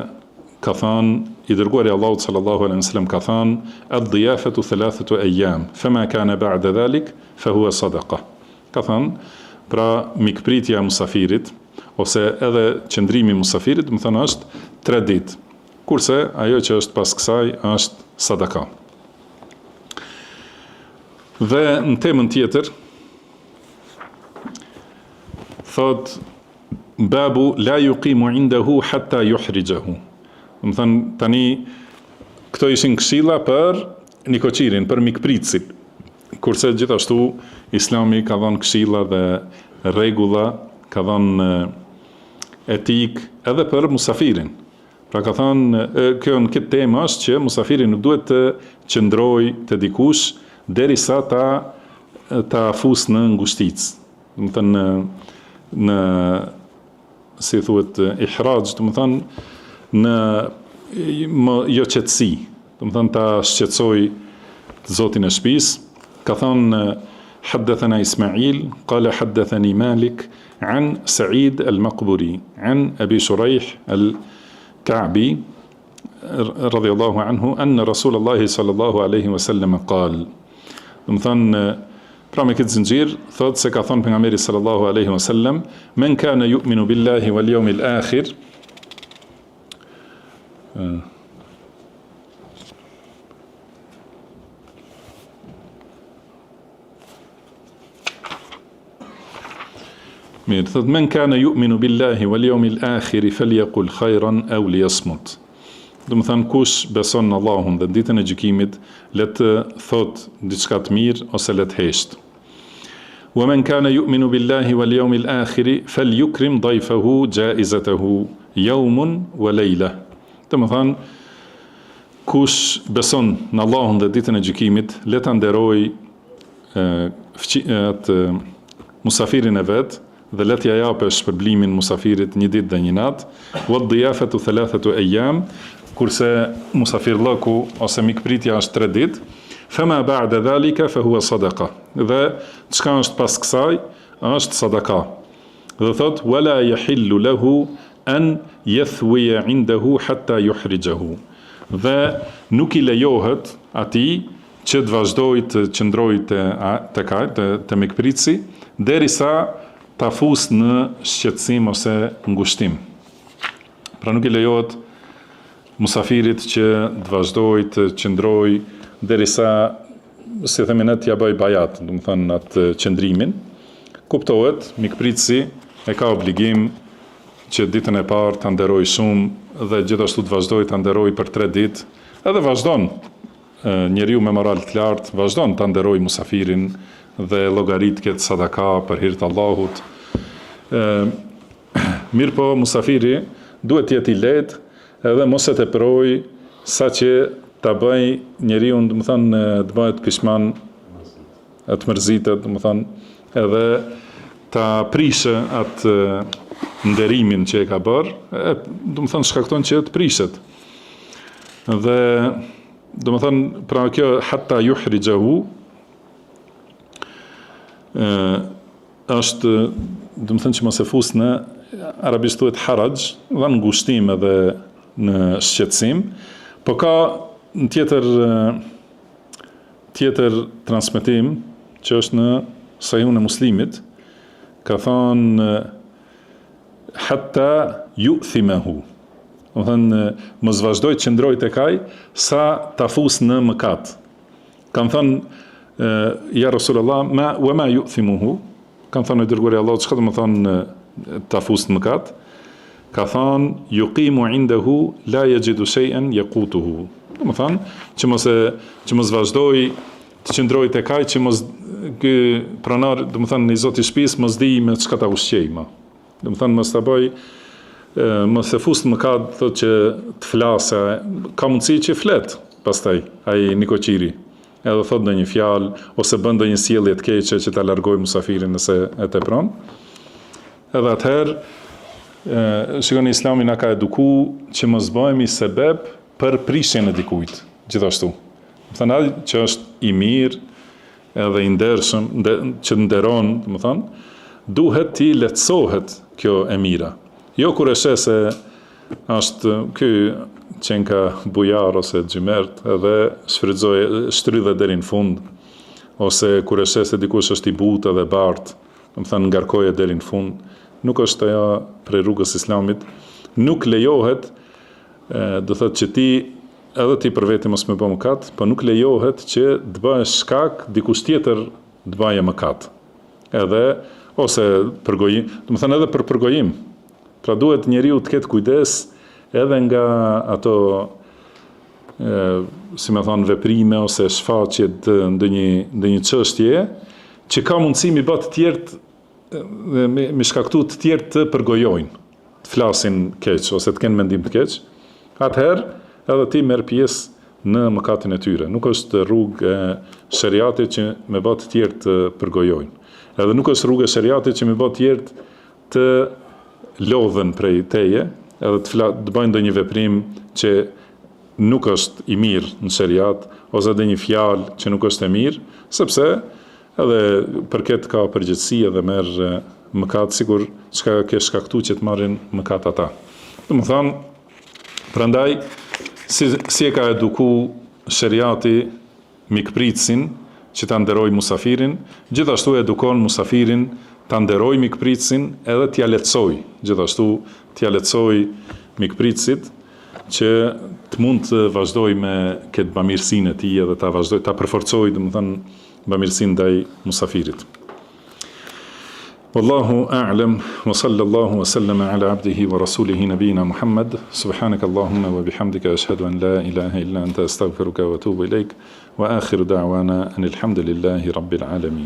ka thënë i dërguari i Allahut sallallahu alaihi wasallam ka thënë ad-diyafatu 3 ayyam fama kana ba'da dhalik fa huwa sadaqa. Ka thënë pra mikpritja e musafirit ose edhe qëndrimi i musafirit, do të thënë është 3 ditë. Kurse ajo që është pas kësaj është sadaka. Dhe në temën tjetër thot babu la yuqimu indahu hatta yuhrijahu. Do të thënë tani këto ishin këshilla për nikoqirin, për mikpritësit. Kurse gjithashtu Islami ka dhënë këshilla dhe rregulla, ka dhënë etik edhe për musafirin. Pra ka thënë, kjo në këtë temë është që musafiri nuk duhet të qëndrojë të dikush derisa ta fus në ngushticë. Do të thënë në si thuhet ihraj, do të thënë në jo qetësi, do të thënë ta shqetësoj zotin e shtëpisë. Ka thënë حدثنا إسماعيل قال حدثني مالك عن سعيد المقبري عن أبي شريح الكعبي رضي الله عنه أن رسول الله صلى الله عليه وسلم قال مثلا pra me këtë zinxhir thot se ka thënë pejgamberi sallallahu alaihi wasallam men kana yu'minu billahi wal yawmil akhir mirë thot men kana yu'minu billahi wal yawmil akhir falyaqul khayran aw liyasmut. Do të thënë kush beson në Allahun dhe ditën e gjykimit, le të thot diçka të mirë ose le të hesht. Wa man kana yu'minu billahi wal yawmil akhir falyukrim dayfahu jaizatahu yawmun wa layla. Do të thënë kush beson në Allahun dhe ditën e gjykimit, le ta nderoj atë musafirin e vet dhe le t'ja japësh shpërblimin musafirit një ditë dhe një natë. Wa dhiyafatu thalathatu ayyam, kurse musafirllëku ose mikpritja është 3 ditë. Fama ba'da dhalika fa huwa sadaqa. Dhe çka është pas kësaj është sadaka. Dhe thot wala yahillu lahu an yathwiya 'indahu hatta yuhrijahu. Dhe nuk i lejohet atij që të vazhdojë të qëndrojë te mikpritësi derisa ta fus në shqetësim ose ngushtim. Pra nuk i lejohet musafirit që të vazhdoj të qëndroj derisa, si themi ne, t'ja bëj bajat, do të thënë atë qëndrimin. Kuptohet, mikpritësi e ka obligim që ditën e parë ta nderoj shumë dhe gjithashtu të vazhdoj ta nderoj për 3 ditë. Edhe vazhdon njeriu me moral të lartë, vazhdon ta nderoj musafirin dhe llogarit këtë sadaka për hir të Allahut. Mirë po musafiri duhet të jetë i lehtë edhe mos e teproj sa që ta bëj njeriu, do të thënë, të bëhet pishman, të mërzitet, do të thënë, edhe ta prishë atë nderimin që e ka bërë, do të thënë shkakton që të prishet. Dhe do të thënë, pra kjo hatta yuhrijahu është, do të thënë që mos e fus në arabisht thuhet haraj, dhe në ngushtim edhe në shqetësim, po ka në tjetër transmetim që është në Sahihun e Muslimit, ka thonë hatta yu'thimahu. Do të thënë mos vazhdoj të qëndroj tek ai sa ta fus në mëkat. Kan thonë ja Rasulullah wa ma yu'thimuhu. Kan thonë dërguari Allah, çka do të thonë ta fus në mëkat? Ka thonë yuqimu indahu la yajidu shay'an yaqutuhu. Do të thonë që mos vazhdoj të qëndroj tek ai, që mos ky pronar, do të thonë i zoti i shtëpisë mos di me çka ta ushqej më. Do të thonë mos ta bëj mos e fus në mëkat, thotë që të flasë, ka mundësi që flet pastaj ai nikoqiri. Edhe thot ndonjë fjalë ose bën ndonjë sjellje të keqe që ta largoj musafirin nëse e tepron. Edhe atëherë shikoni, Islami na ka eduku që mos bëhemi sebeb për prishjen e dikujt, gjithashtu. Do thënë ai që është i mirë edhe i ndershëm, që nderon, do të thonë, duhet t'i lehtësohet kjo e mira. Jo kur e sheh se është ky qenka bujar ose xhimert edhe shtrydhe deri në fund, ose kur e sheh se dikush është i butë edhe bart, do të thënë ngarkoje deri në fund. Nuk është ajo prej rrugës Islamit. Nuk lejohet, do thotë që ti për veti mos më bë mëkat, po nuk lejohet që të bëhesh shkak dikush tjetër të bëjë mëkat. Edhe ose përgojim, do të thënë edhe për përgojim. Pra duhet njeriu të ketë kujdes edhe nga ato si më thon veprime ose shfaqje të ndonjë çështje që ka mundësi mi bë të tjerë me shkaktu të tjerë të përgojojnë, të flasin keq ose të kenë mendim të keq. Atëherë edhe ti merr pjesë në mëkatin e tyre. Nuk është rrugë e shariatit që me bë të tjerë të përgojojnë. Edhe nuk është rrugë e shariatit që me bë të tjerë të lodhen prej teje, edhe të bëjnë ndonjë veprim që nuk është i mirë në shariat, ose edhe një fjalë që nuk është e mirë, sepse Edhe për këtë ka përgjegjësi edhe merr mëkat sikur çka ke shkaktuar që të marrin mëkat ata. Domethënë, prandaj si e ka eduku sheriati mikpritsin që ta nderoj musafirin, gjithashtu edukon musafirin ta nderoj mikpritsin edhe t'ia lehtësoj, gjithashtu t'ia lehtësoj mikpritsit që të mund të vazhdoj me këtë bamirësinë e tij edhe ta vazhdoj ta përforcoj, domethënë, bamirësinë ndaj musafirit. Wallahu a'lam wa sallallahu wa sallama ala abdihi wa rasulihi nabiyina Muhammad. Subhanaka Allahumma wa bihamdika ashhadu an la ilaha illa anta astaghfiruka wa atubu ilaik wa akhiru da'wana anil hamdulillahi rabbil alamin.